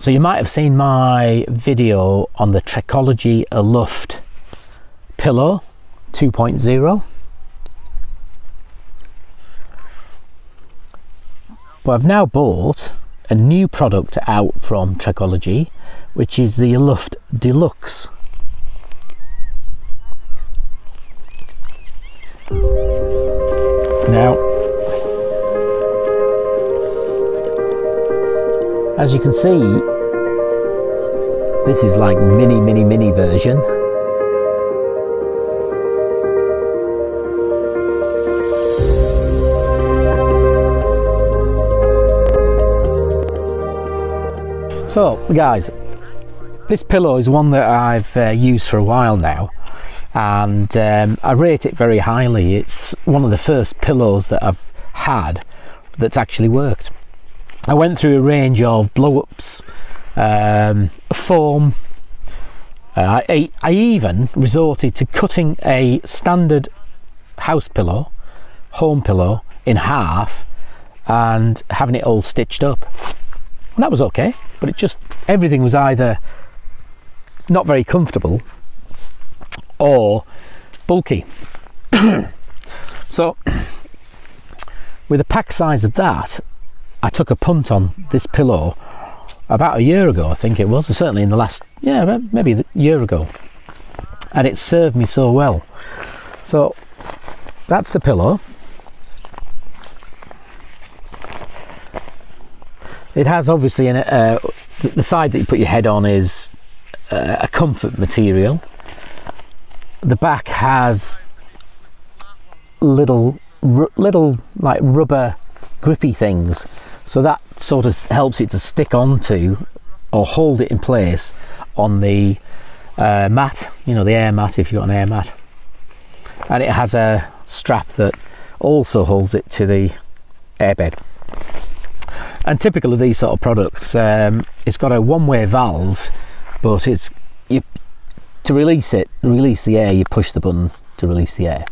So you might have seen my video on the Trekology Aluft Pillow 2.0. But I've now bought a new product out from Trekology, which is the Aluft Delux. Now, as you can see, this is like mini version. So guys, this pillow is one that I've used for a while now, and I rate it very highly. It's one of the first pillows that I've had that's actually worked. I went through a range of blow-ups, foam. I even resorted to cutting a standard house pillow, home pillow, in half and having it all stitched up. And that was okay, but it just, everything was either not very comfortable or bulky. So with a pack size of that, I took a punt on this pillow about a year ago, I think it was, or certainly in the last, yeah, maybe a year ago, and it served me so well. So that's the pillow. It has obviously the side that you put your head on is a comfort material. The back has little like rubber grippy things, so that sort of helps it to stick onto or hold it in place on the mat, you know, the air mat if you've got an air mat. And it has a strap that also holds it to the airbed. And typical of these sort of products, it's got a one-way valve, but to release the air, you push the button to release the air.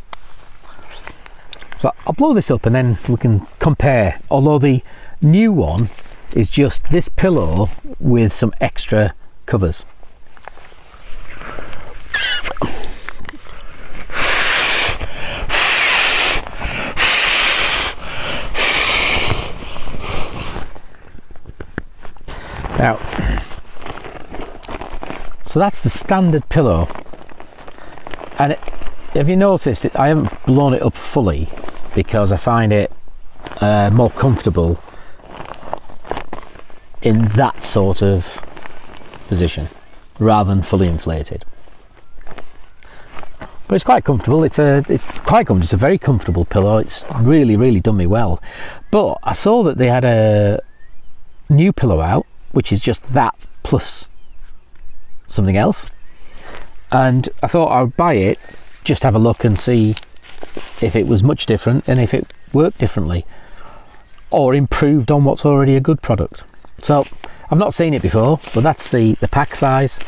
So I'll blow this up and then we can compare, although the new one is just this pillow with some extra covers. Now, so that's the standard pillow, and have you noticed it? I haven't blown it up fully because I find it more comfortable in that sort of position rather than fully inflated. But it's quite comfortable. It's quite comfortable. It's a very comfortable pillow. It's really done me well. But I saw that they had a new pillow out, which is just that plus something else, and I thought I'd buy it, just have a look and see if it was much different and if it worked differently or improved on what's already a good product. So I've not seen it before, but that's the pack size.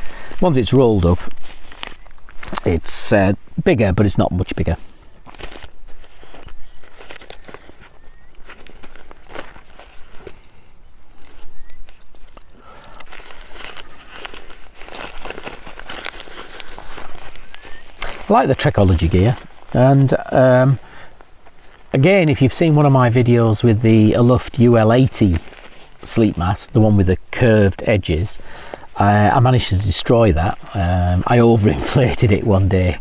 Once it's rolled up, it's bigger, but it's not much bigger. I like the Trekology gear, and again, if you've seen one of my videos with the Aluft UL80 sleep mat, the one with the curved edges, I managed to destroy that. I overinflated it one day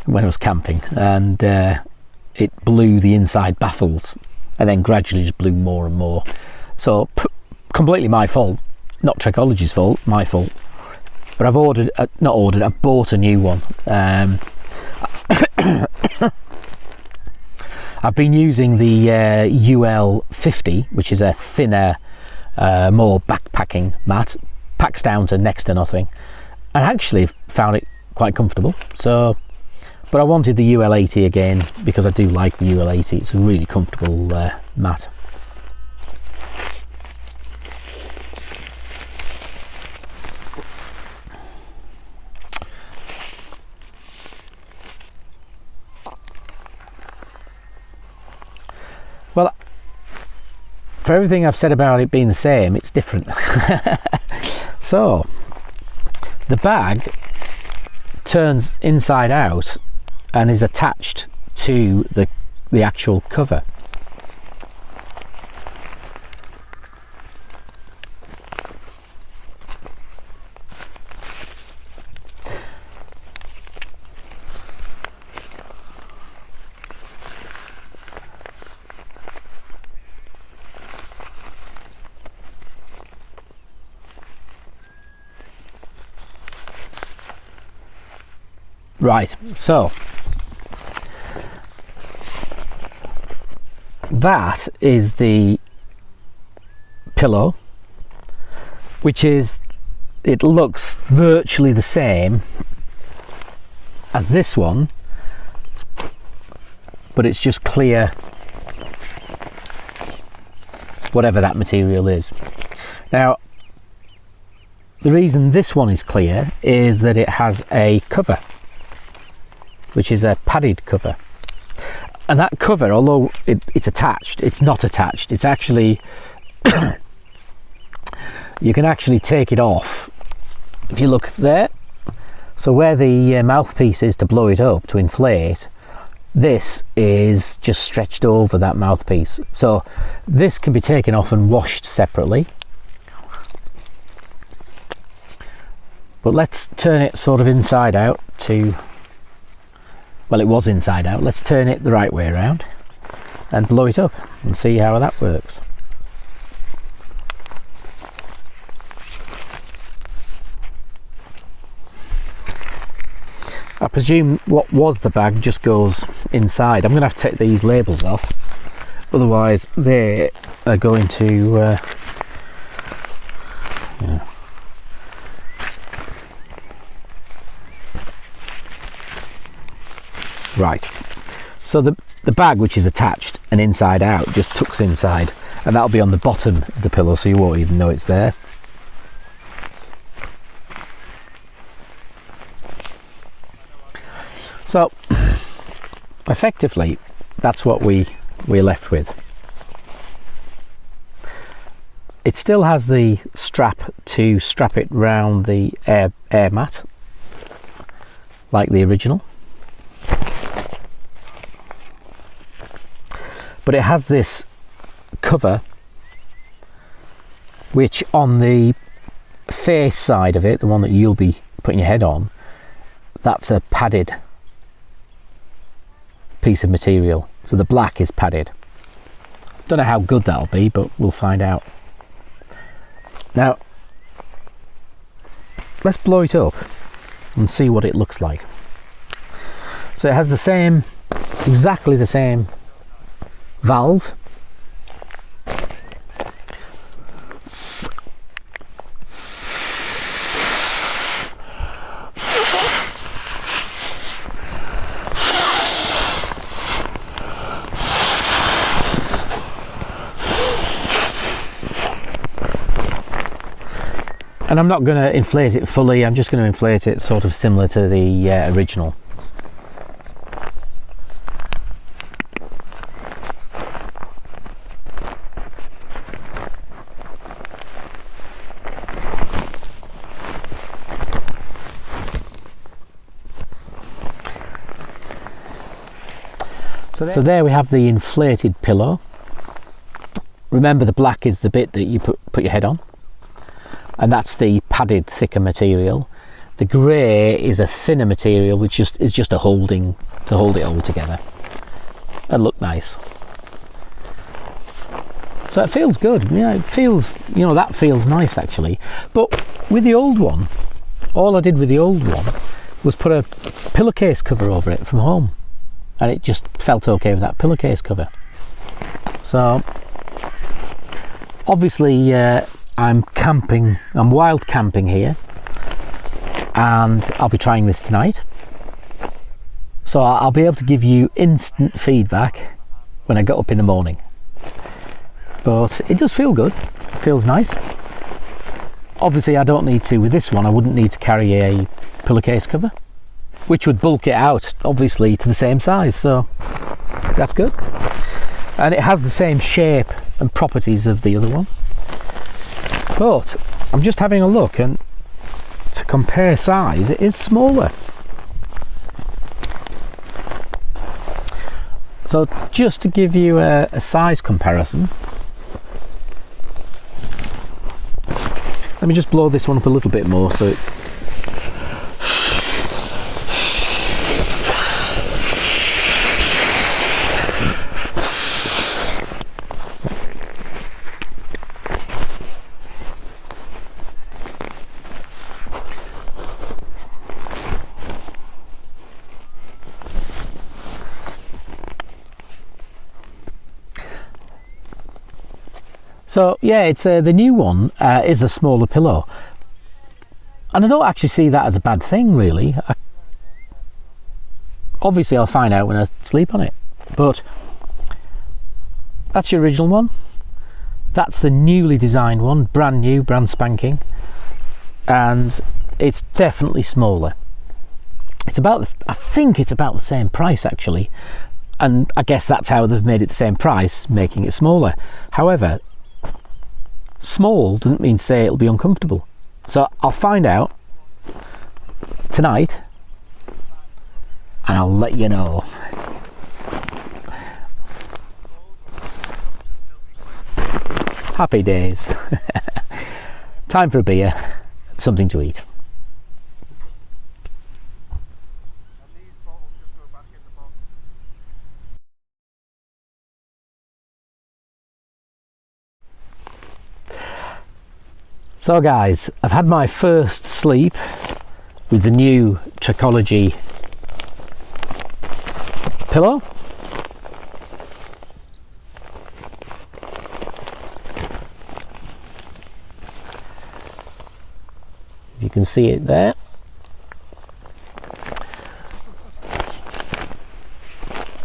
when I was camping, and it blew the inside baffles and then gradually just blew more and more. So completely my fault, not Trekology's fault, my fault. But I've I've bought a new one. I've been using the UL50, which is a thinner, more backpacking mat, packs down to next to nothing, and actually found it quite comfortable. So, but I wanted the UL80 again because I do like the UL80. It's a really comfortable mat. Well, for everything I've said about it being the same, it's different. So the bag turns inside out and is attached to the actual cover. Right, so that is the pillow, which is, it looks virtually the same as this one, but it's just clear, whatever that material is. Now, the reason this one is clear is that it has a cover, which is a padded cover. And that cover, although it's attached, it's not attached. It's actually, you can actually take it off. If you look there, so where the mouthpiece is to blow it up, to inflate, this is just stretched over that mouthpiece. So this can be taken off and washed separately. But let's turn it sort of inside out to, well, it was inside out. Let's turn it the right way around and blow it up and see how that works. I presume what was the bag just goes inside. I'm going to have to take these labels off, otherwise they are going to yeah. Right, so the bag, which is attached and inside out, just tucks inside, and that'll be on the bottom of the pillow, so you won't even know it's there. So effectively that's what we're left with. It still has the strap to strap it round the air mat like the original, but it has this cover which on the face side of it, the one that you'll be putting your head on, that's a padded piece of material, so the black is padded. Don't know how good that'll be, but we'll find out. Now let's blow it up and see what it looks like. So it has the same, exactly the same valve, and I'm not going to inflate it fully, I'm just going to inflate it sort of similar to the original. So there we have the inflated pillow. Remember, the black is the bit that you put your head on, and that's the padded thicker material. The grey is a thinner material which is just a holding to hold it all together and look nice. So it feels good. Yeah, it feels, you know, that feels nice actually. But with the old one, all I did with the old one was put a pillowcase cover over it from home, and it just felt okay with that pillowcase cover. So obviously I'm wild camping here, and I'll be trying this tonight, so I'll be able to give you instant feedback when I get up in the morning. But it does feel good, it feels nice. Obviously I don't need to, with this one I wouldn't need to carry a pillowcase cover, which would bulk it out obviously to the same size, so that's good. And it has the same shape and properties of the other one. But I'm just having a look, and to compare size, it is smaller. So just to give you a size comparison, let me just blow this one up a little bit more so it So yeah, it's the new one is a smaller pillow, and I don't actually see that as a bad thing, really. Obviously I'll find out when I sleep on it, but that's the original one. That's the newly designed one, brand new, brand spanking, and it's definitely smaller. It's about, I think it's about the same price actually, and I guess that's how they've made it the same price, making it smaller. However, small doesn't mean to say it'll be uncomfortable. So I'll find out tonight and I'll let you know. Happy days. Time for a beer, something to eat. So guys, I've had my first sleep with the new Trekology pillow. You can see it there.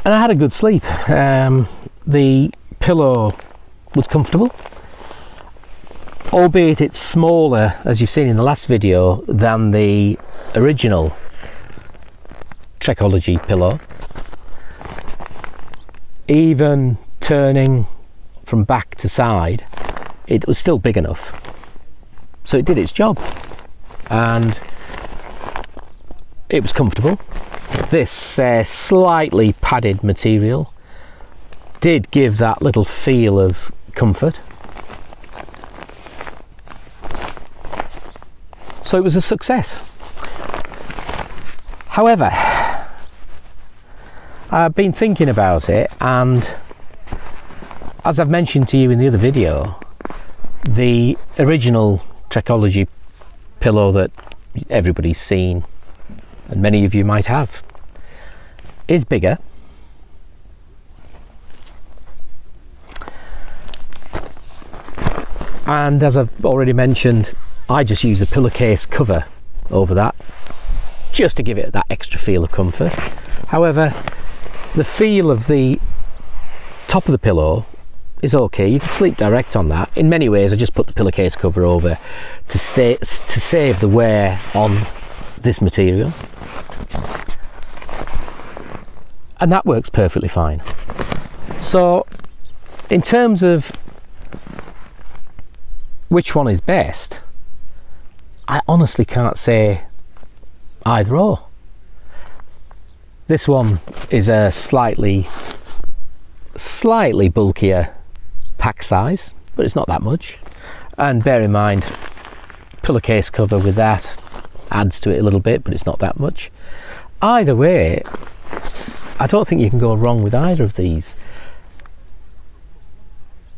And I had a good sleep. The pillow was comfortable, albeit it's smaller, as you've seen in the last video, than the original Trekology pillow. Even turning from back to side, it was still big enough. So it did its job, and it was comfortable. This slightly padded material did give that little feel of comfort. So it was a success. However, I've been thinking about it, and as I've mentioned to you in the other video, the original Trekology pillow that everybody's seen, and many of you might have, is bigger. And as I've already mentioned, I just use a pillowcase cover over that, just to give it that extra feel of comfort. However, the feel of the top of the pillow is okay. You can sleep direct on that. In many ways, I just put the pillowcase cover over to save the wear on this material, and that works perfectly fine. So, in terms of which one is best, I honestly can't say either or. This one is a slightly bulkier pack size, but it's not that much. And bear in mind, pillowcase cover with that adds to it a little bit, but it's not that much. Either way, I don't think you can go wrong with either of these.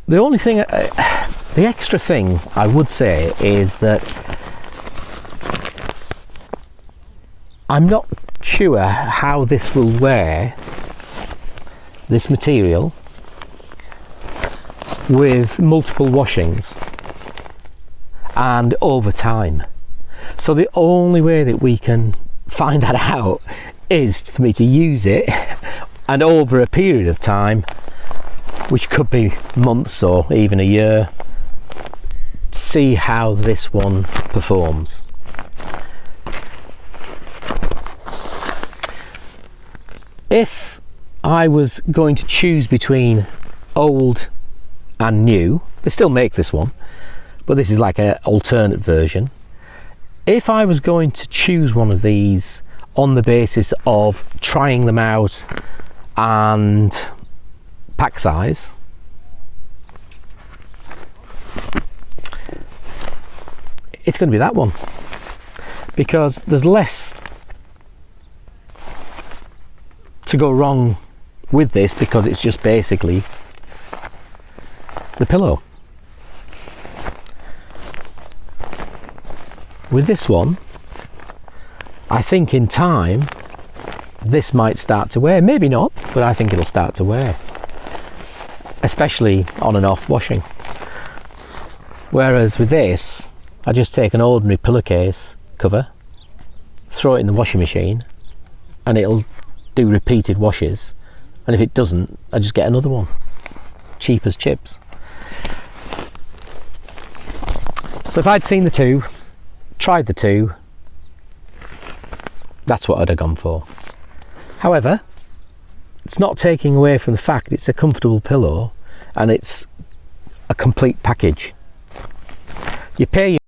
The only thing, the extra thing I would say is that I'm not sure how this will wear, this material, with multiple washings and over time. So the only way that we can find that out is for me to use it, and over a period of time, which could be months or even a year, see how this one performs. If I was going to choose between old and new, they still make this one, but this is like an alternate version. If I was going to choose one of these on the basis of trying them out and pack size, it's going to be that one, because there's less to go wrong with this, because it's just basically the pillow. With this one, I think in time this might start to wear, maybe not, but I think it'll start to wear, especially on and off washing. Whereas with this, I just take an ordinary pillowcase cover, throw it in the washing machine, and it'll do repeated washes, and if it doesn't, I just get another one, cheap as chips. So if I'd seen the two, tried the two, that's what I'd have gone for. However, it's not taking away from the fact it's a comfortable pillow and it's a complete package. You pay